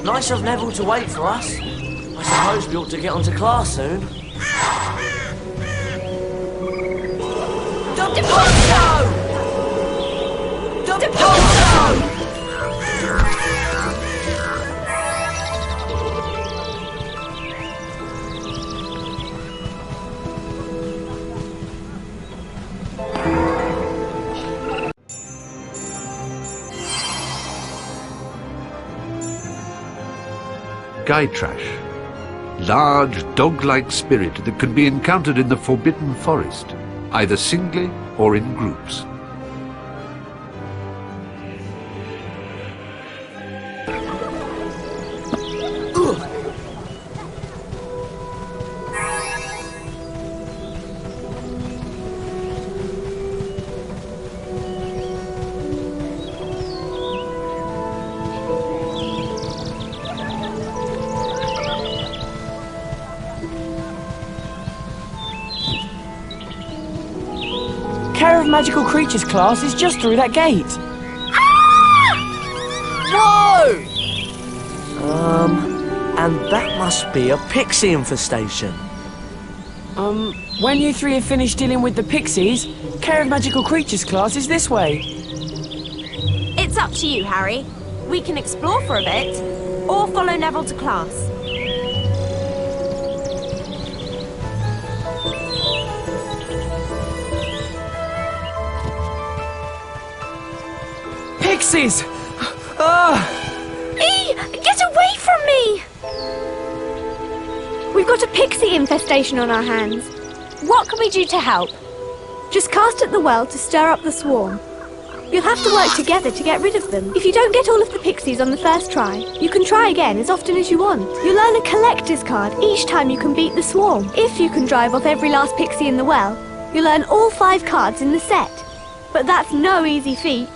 Nice of Neville to wait for us. I suppose we ought to get on to class soon. Trash, large dog-like spirit that can be encountered in the Forbidden Forest, either singly or in groups. Care of Magical Creatures class is just through that gate. Whoa! And that must be a pixie infestation. When you three have finished dealing with the pixies, Care of Magical Creatures class is this way. It's up to you, Harry. We can explore for a bit, or follow Neville to class. Pixies! Ah! Get away from me! We've got a pixie infestation on our hands. What can we do to help? Just cast at the well to stir up the swarm. You'll have to work together to get rid of them. If you don't get all of the pixies on the first try, you can try again as often as you want. You'll earn a collector's card each time you can beat the swarm. If you can drive off every last pixie in the well, you'll earn all 5 cards in the set. But that's no easy feat.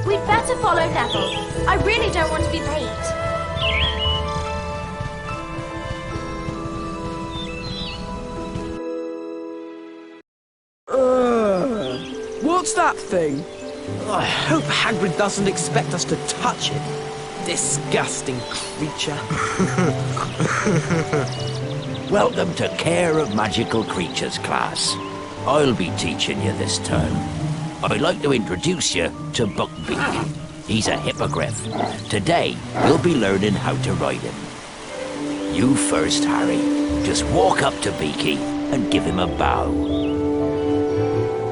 We'd better follow Neville. I really don't want to be late. What's that thing? I hope Hagrid doesn't expect us to touch it. Disgusting creature. Welcome to Care of Magical Creatures class. I'll be teaching you this term. I'd like to introduce you to Buckbeak. He's a hippogriff. Today, you'll be learning how to ride him. You first, Harry. Just walk up to Beaky and give him a bow.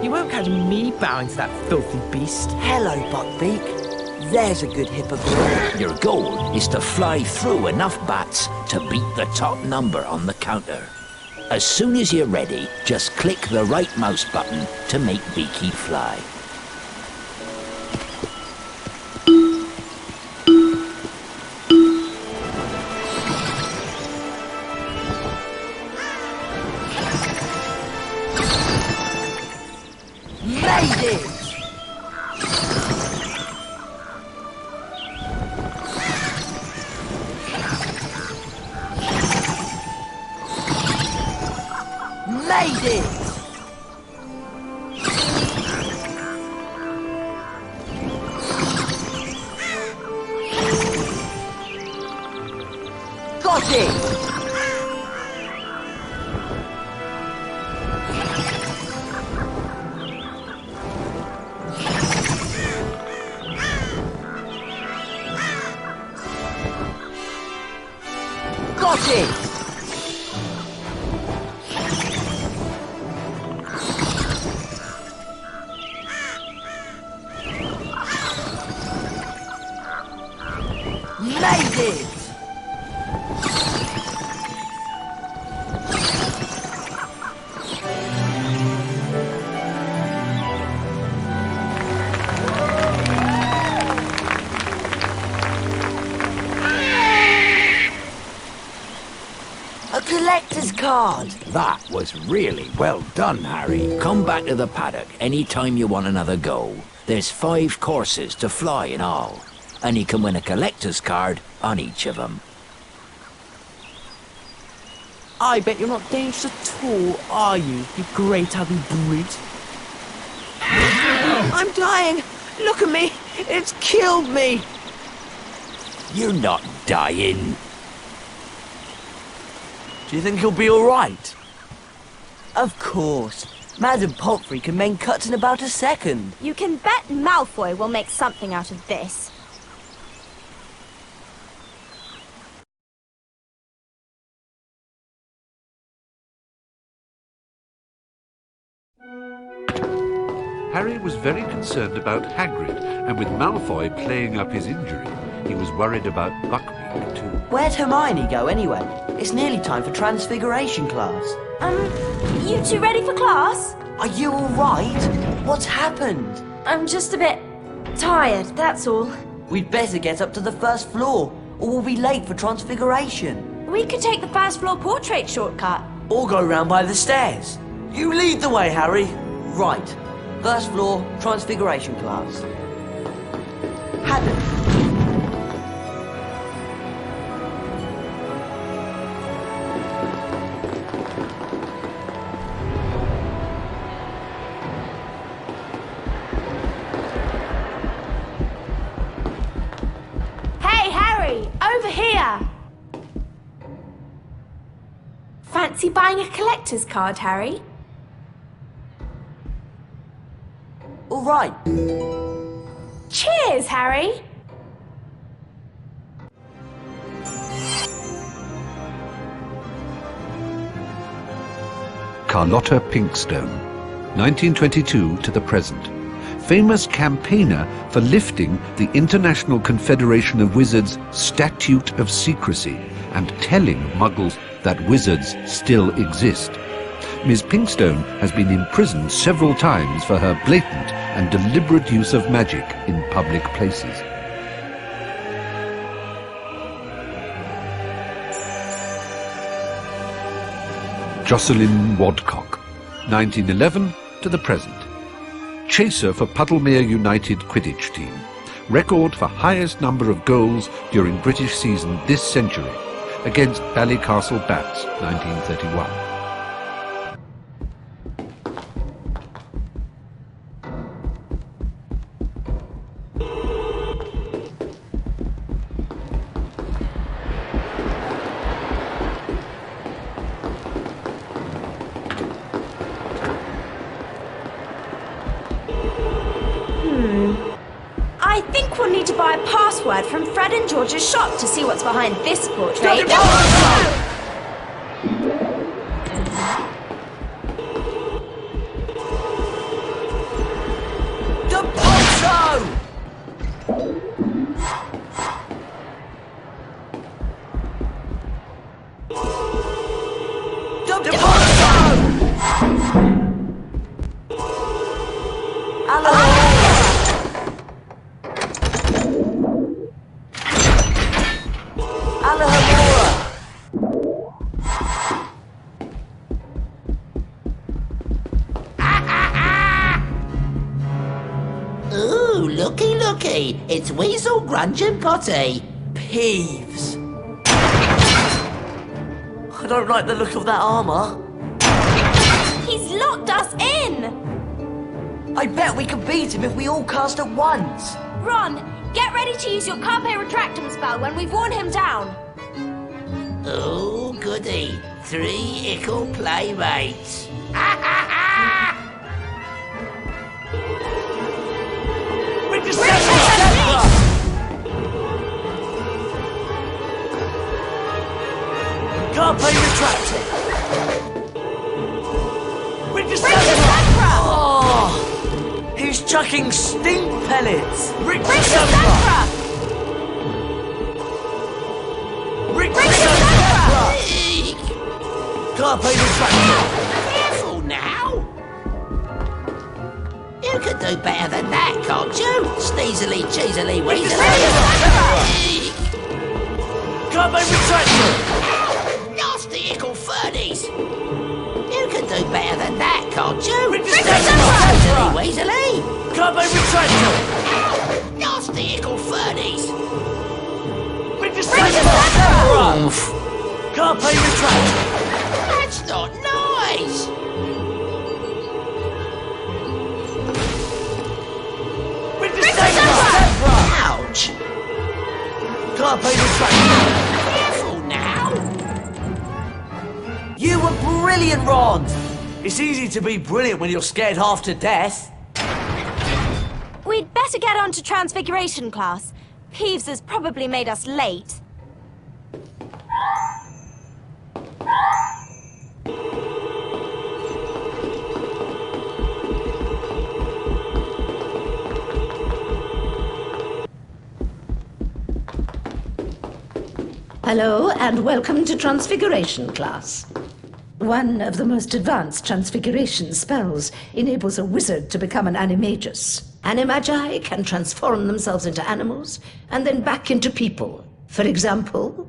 You won't catch me bowing to that filthy beast. Hello, Buckbeak. There's a good hippogriff. Your goal is to fly through enough bats to beat the top number on the counter. As soon as you're ready, just click the right mouse button to make Beaky fly. Made it! Made it! card. That was really well done, Harry. Come back to the paddock any time you want another go. There's 5 courses to fly in all, and you can win a collector's card on each of them. I bet you're not dangerous at all, are you great ugly brute? I'm dying! Look at me! It's killed me! You're not dying. Do you think he'll be alright? Of course. Madam Pomfrey can make cuts in about a second. You can bet Malfoy will make something out of this. Harry was very concerned about Hagrid, and with Malfoy playing up his injury, he was worried about Buckbeak too. Where'd Hermione go anyway? It's nearly time for Transfiguration class. You two ready for class? Are you alright? What's happened? I'm just a bit tired, that's all. We'd better get up to the first floor, or we'll be late for Transfiguration. We could take the first floor portrait shortcut. Or go round by the stairs. You lead the way, Harry. Right. First floor, Transfiguration class. Haddon. Hey, Harry! Over here! Fancy buying a collector's card, Harry? All right. Cheers, Harry! Carlotta Pinkstone, 1922 to the present. Famous campaigner for lifting the International Confederation of Wizards' Statute of Secrecy and telling Muggles that wizards still exist. Ms. Pinkstone has been imprisoned several times for her blatant and deliberate use of magic in public places. Jocelyn Wadcock, 1911 to the present. Chaser for Puddlemere United Quidditch team. Record for highest number of goals during British season this century against Ballycastle Bats, 1931. I think we'll need to buy a password from Fred and George's shop to see what's behind this portrait. The Pozo! The Pozo! Ooh, looky, looky. It's Weasel, Grunge and Potty. Peeves. I don't like the look of that armour. He's locked us in! I bet we could beat him if we all cast at once. Ron, get ready to use your Carpe Retractum spell when we've worn him down. Oh, goody. 3 ickle playmates. Carpe Retractum. Oh, he's chucking stink pellets. Rick Carpe Retractum. Careful now. You could do better than that, can't you? Sneezily, cheesily, weaselly. Carpe Retractum. Nasty ickle fernies. told you! Weasley! Can't be retracted! Nasty ickle fernies! Can't be retracted! That's not nice! Ouch! Can't be retracted! Careful now! You were brilliant, Ron! It's easy to be brilliant when you're scared half to death. We'd better get on to Transfiguration class. Peeves has probably made us late. Hello, and welcome to Transfiguration class. One of the most advanced transfiguration spells enables a wizard to become an animagus. Animagi can transform themselves into animals and then back into people. For example...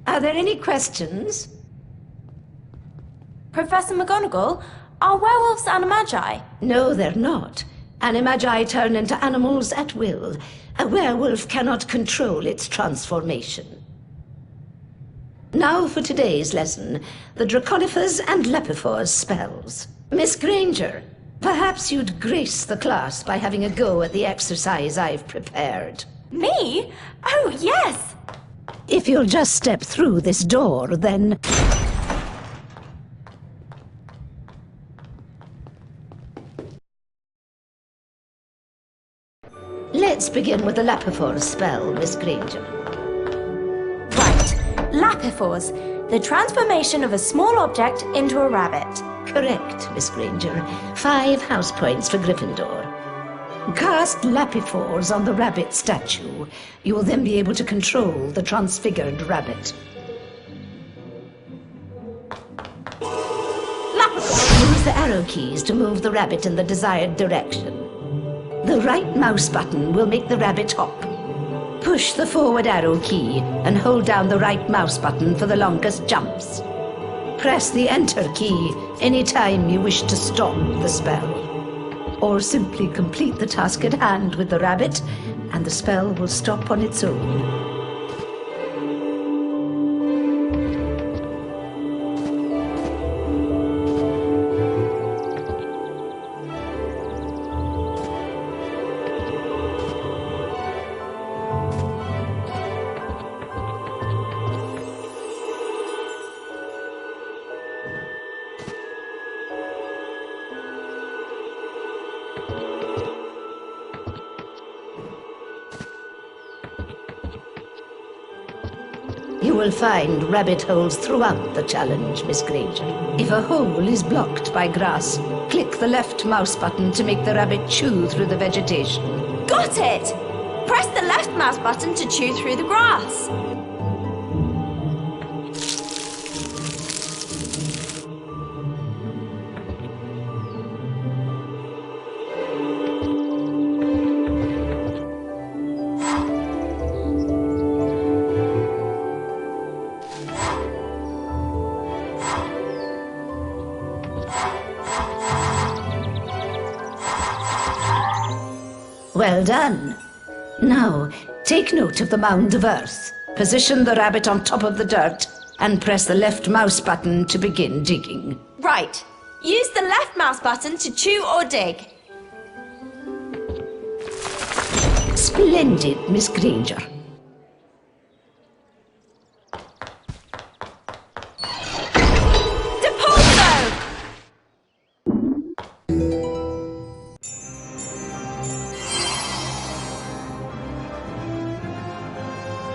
Are there any questions? Professor McGonagall, are werewolves animagi? No, they're not. Animagi turn into animals at will. A werewolf cannot control its transformation. Now for today's lesson, the Draconifer's and Lepifor's spells. Miss Granger, perhaps you'd grace the class by having a go at the exercise I've prepared. Me? Oh, yes! If you'll just step through this door, then... Let's begin with the Lepifor's spell, Miss Granger. Right. Lapifors, the transformation of a small object into a rabbit. Correct, Miss Granger. 5 house points for Gryffindor. Cast Lapifors on the rabbit statue. You will then be able to control the transfigured rabbit. Lapifors use the arrow keys to move the rabbit in the desired direction. The right mouse button will make the rabbit hop. Push the forward arrow key and hold down the right mouse button for the longest jumps. Press the enter key anytime you wish to stop the spell. Or simply complete the task at hand with the rabbit, and the spell will stop on its own. You will find rabbit holes throughout the challenge, Miss Granger. If a hole is blocked by grass, click the left mouse button to make the rabbit chew through the vegetation. Got it! Press the left mouse button to chew through the grass. Well done. Now, take note of the mound of earth. Position the rabbit on top of the dirt and press the left mouse button to begin digging. Right. Use the left mouse button to chew or dig. Splendid, Miss Granger.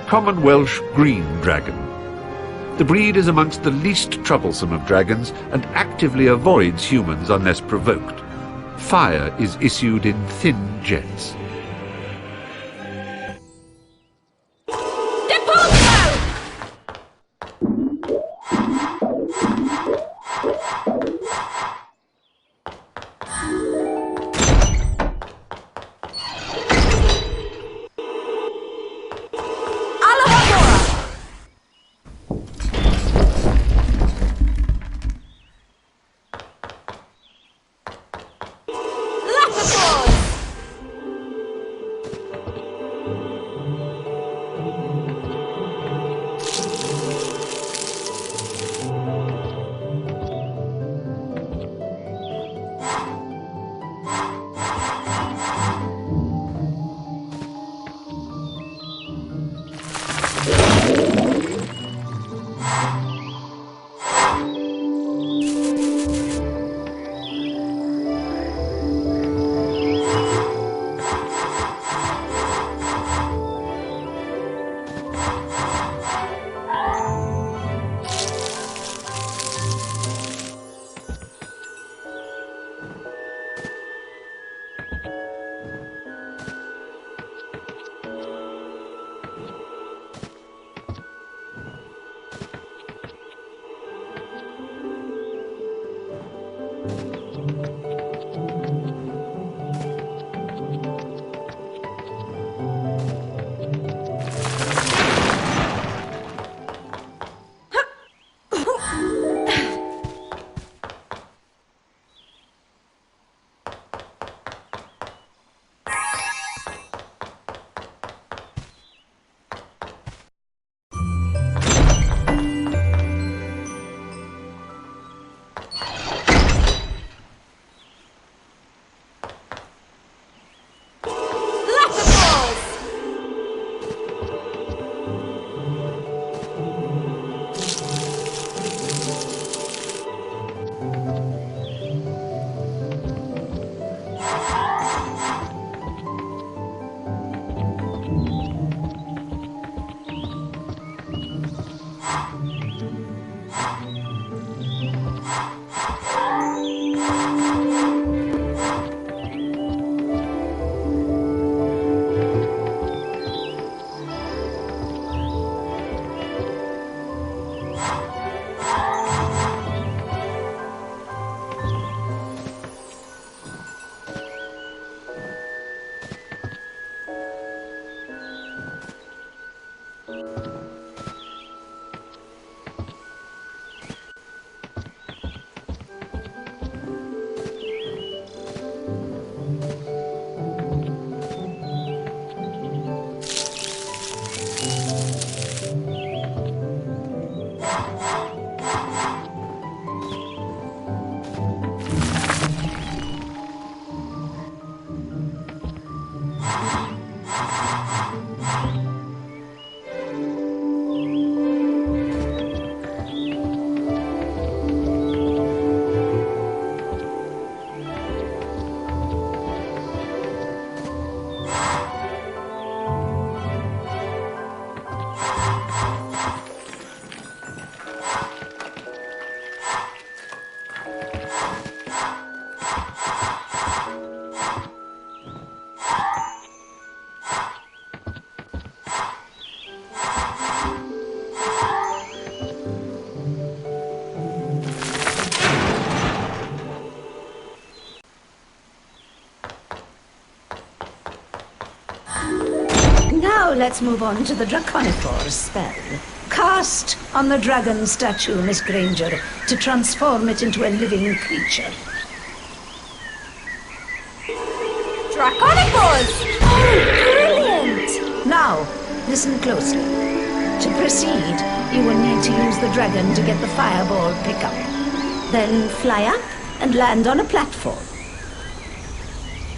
Common Welsh green dragon. The breed is amongst the least troublesome of dragons and actively avoids humans unless provoked. Fire is issued in thin jets. Now let's move on to the Draconiphore spell. Cast on the dragon statue, Miss Granger, to transform it into a living creature. Draconiphores! Oh, brilliant! Now, listen closely. To proceed, you will need to use the dragon to get the fireball pickup. Then fly up and land on a platform.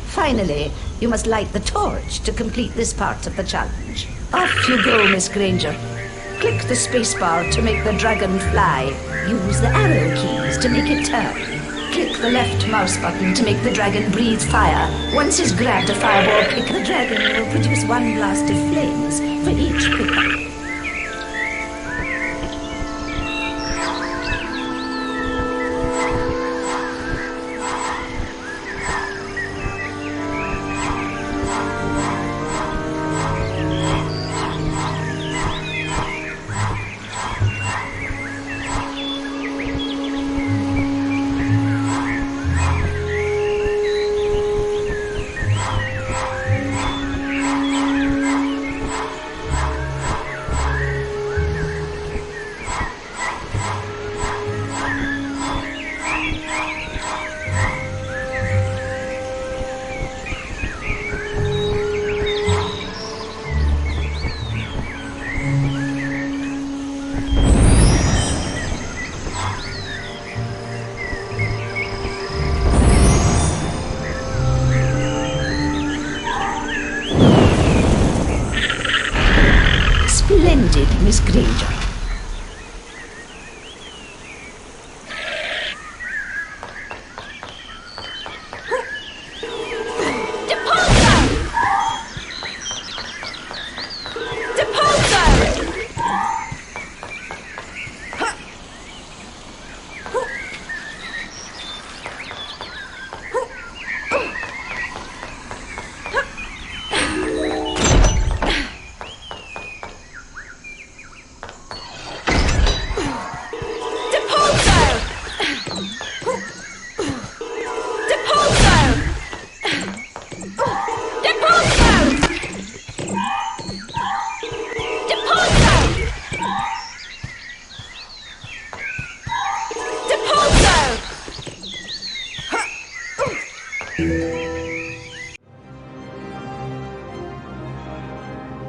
Finally, you must light the torch to complete this part of the challenge. Off you go, Miss Granger. Click the spacebar to make the dragon fly. Use the arrow keys to make it turn. Click the left mouse button to make the dragon breathe fire. Once he's grabbed a fireball pick, the dragon will produce one blast of flames for each pickup. Splendid, Miss Granger.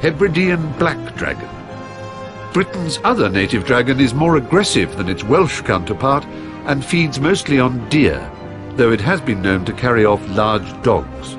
Hebridean black dragon. Britain's other native dragon is more aggressive than its Welsh counterpart and feeds mostly on deer, though it has been known to carry off large dogs.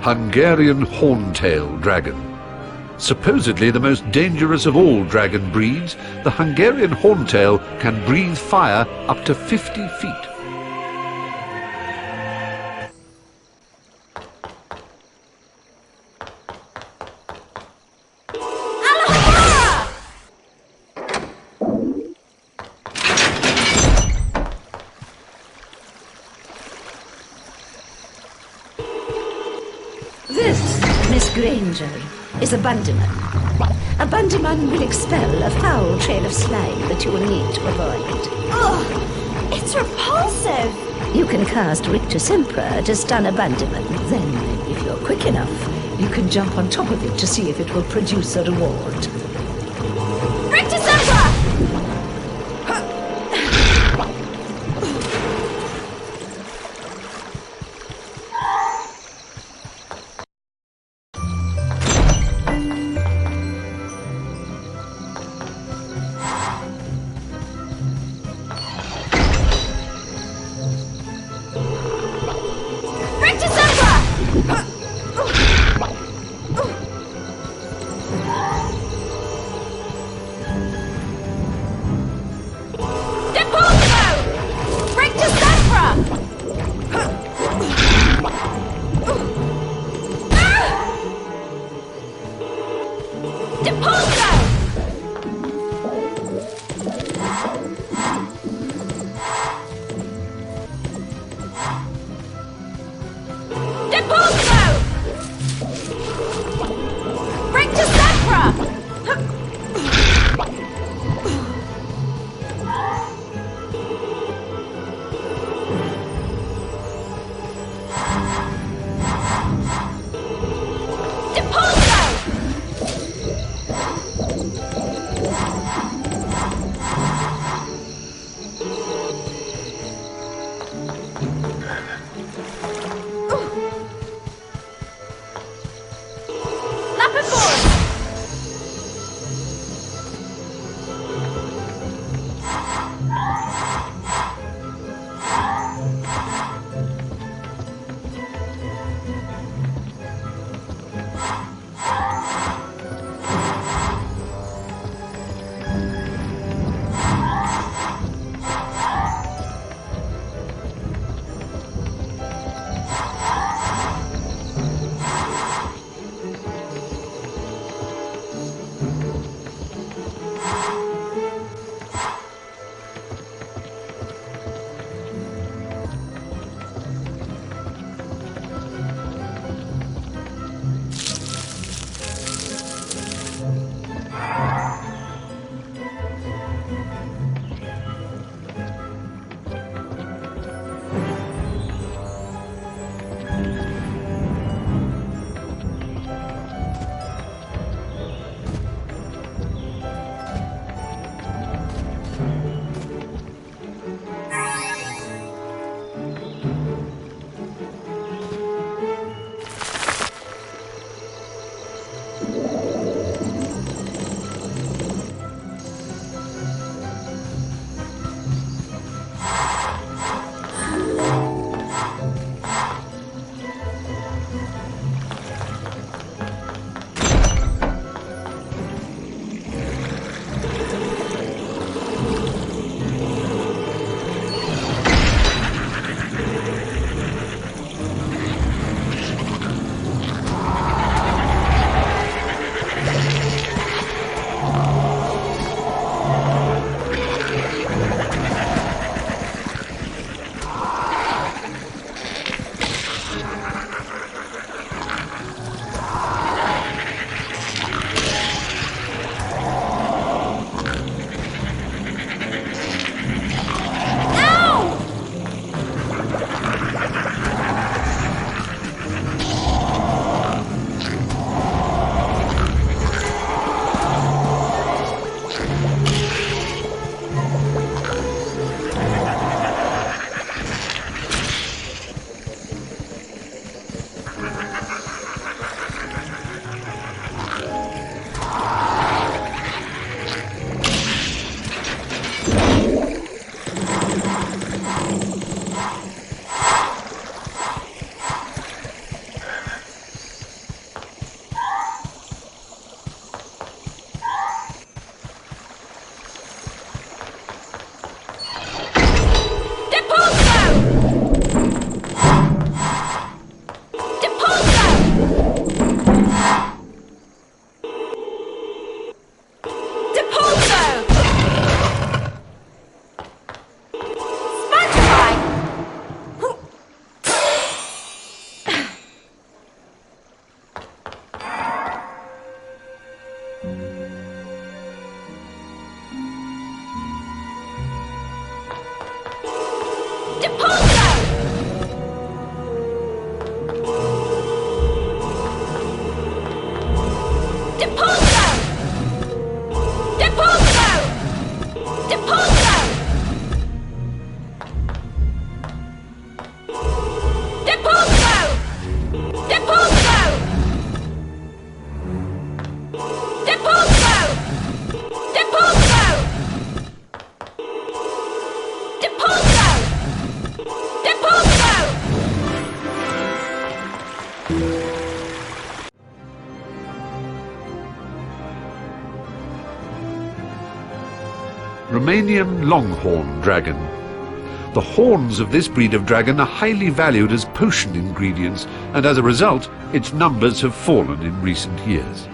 Hungarian horntail dragon. Supposedly the most dangerous of all dragon breeds, the Hungarian horntail can breathe fire up to 50 feet. danger is a bandyman. A bandyman will expel a foul trail of slime that you will need to avoid. Ugh! It's repulsive! You can cast Rictus Sempra to stun a bandyman. Then, if you're quick enough, you can jump on top of it to see if it will produce a reward. Rictus Sempra! Depulso! Depulso! Depulso! Depulso! Depulso! Depulso! Depulso! Depulso! Depulso! Romanian longhorn dragon. The horns of this breed of dragon are highly valued as potion ingredients, and as a result, its numbers have fallen in recent years.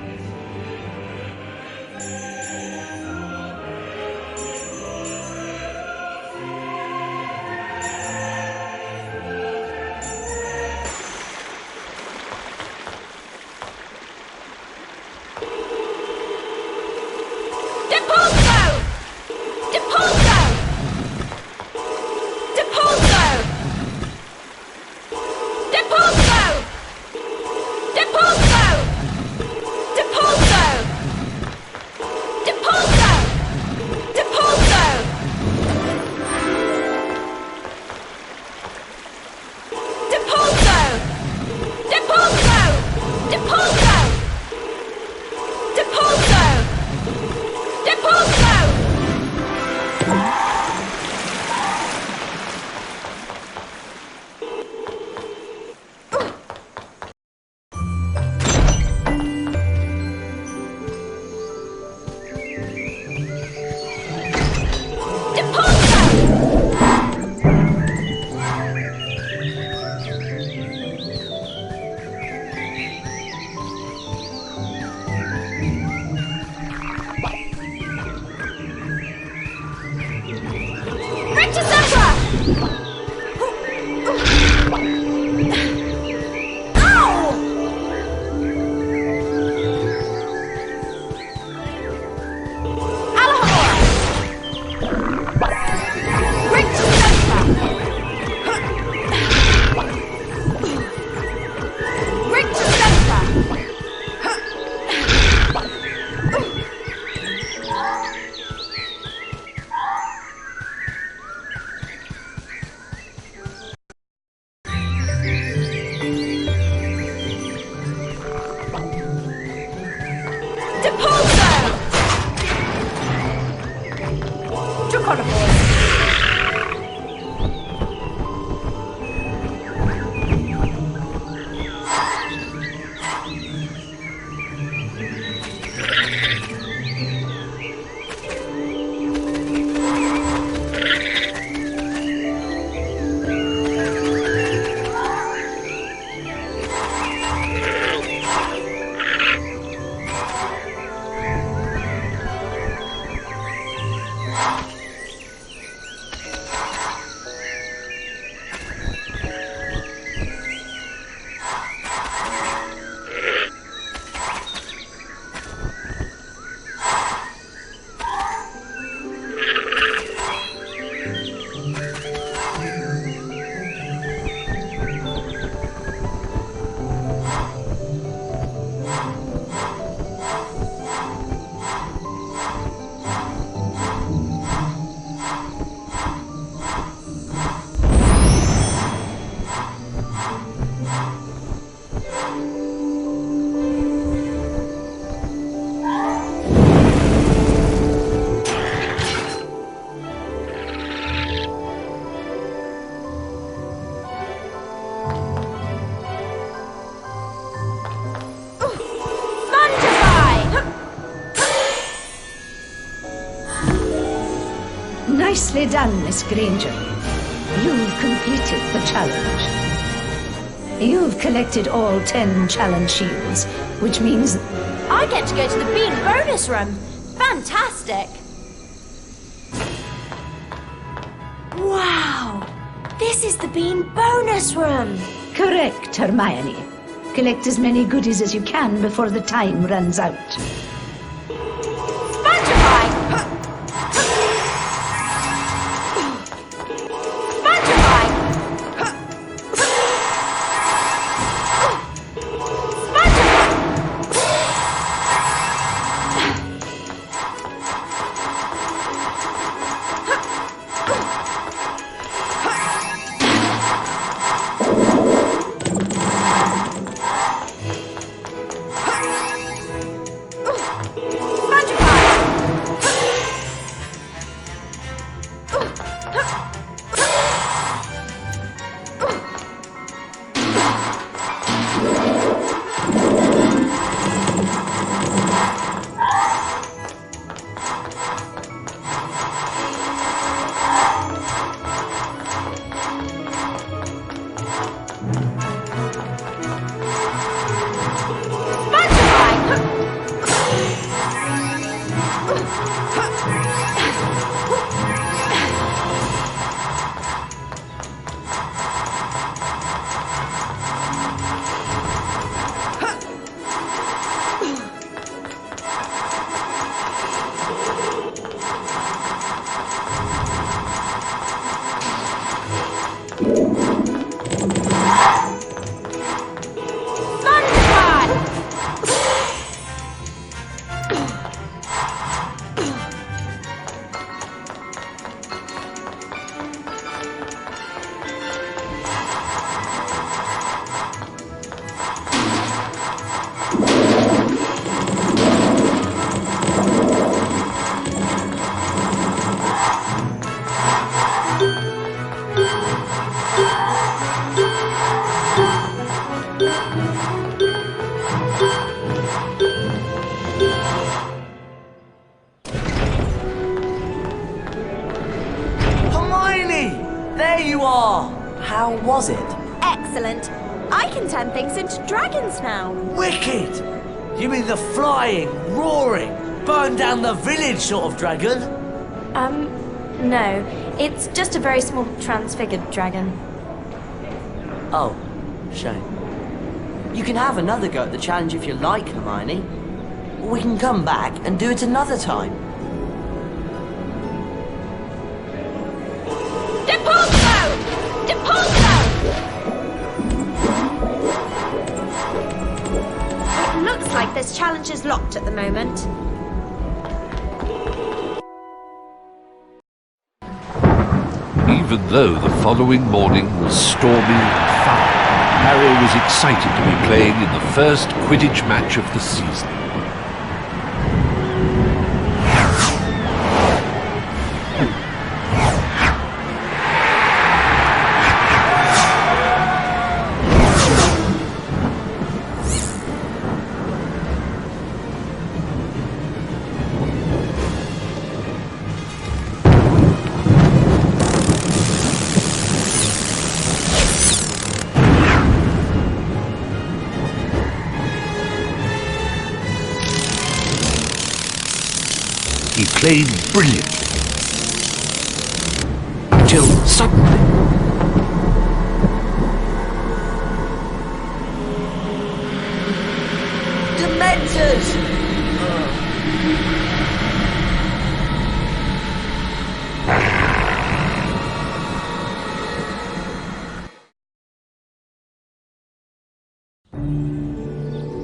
Nicely done, Miss Granger. You've completed the challenge. You've collected all 10 challenge shields, which means I get to go to the Bean bonus room. Fantastic! Wow! This is the Bean bonus room! correct, Hermione. Collect as many goodies as you can before the time runs out. There you are! How was it? Excellent. I can turn things into dragons now. Wicked! You mean the flying, roaring, burn down the village sort of dragon? No. It's just a very small transfigured dragon. Oh, shame. You can have another go at the challenge if you like, Hermione. We can come back and do it another time. It looks like this challenge is locked at the moment. Even though the following morning was stormy and foul, Harry was excited to be playing in the first Quidditch match of the season. He played brilliantly, until suddenly... Dementors!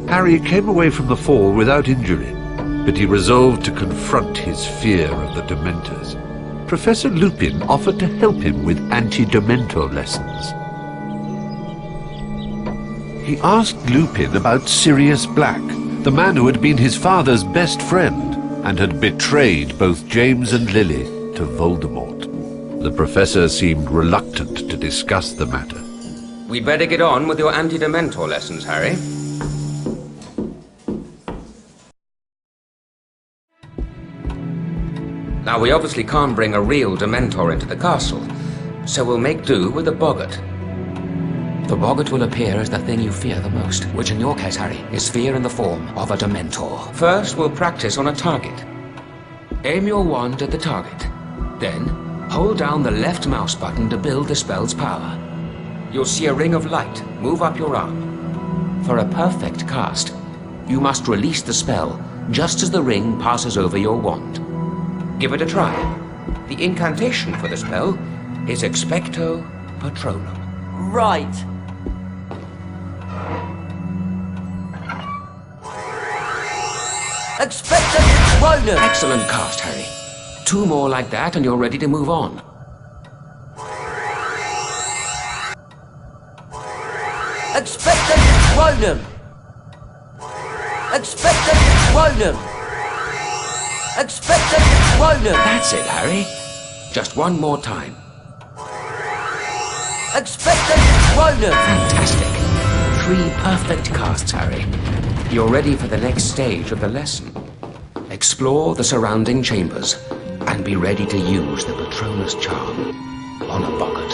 Harry came away from the fall without injury, but he resolved to confront his fear of the Dementors. Professor Lupin offered to help him with anti-Dementor lessons. He asked Lupin about Sirius Black, the man who had been his father's best friend and had betrayed both James and Lily to Voldemort. The professor seemed reluctant to discuss the matter. We'd better get on with your anti-Dementor lessons, Harry. Now, we obviously can't bring a real Dementor into the castle, so we'll make do with a boggart. The boggart will appear as the thing you fear the most, which in your case, Harry, is fear in the form of a Dementor. First, we'll practice on a target. Aim your wand at the target. Then, hold down the left mouse button to build the spell's power. You'll see a ring of light move up your arm. For a perfect cast, you must release the spell just as the ring passes over your wand. Give it a try. The incantation for the spell is Expecto Patronum. Right. Expecto Patronum! Excellent cast, Harry. 2 more like that and you're ready to move on. Expecto Patronum! Expecto Patronum! Expecto Patronum! That's it, Harry. Just 1 more time. Expecto Patronum! Fantastic. 3 perfect casts, Harry. You're ready for the next stage of the lesson. Explore the surrounding chambers and be ready to use the Patronus charm on a boggart.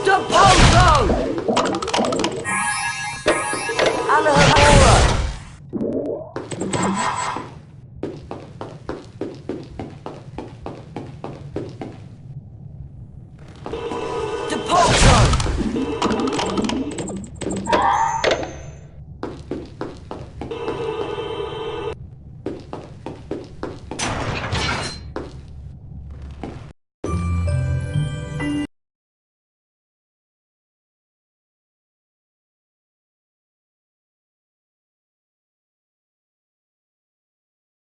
Depulso! Alahomora! Depulso!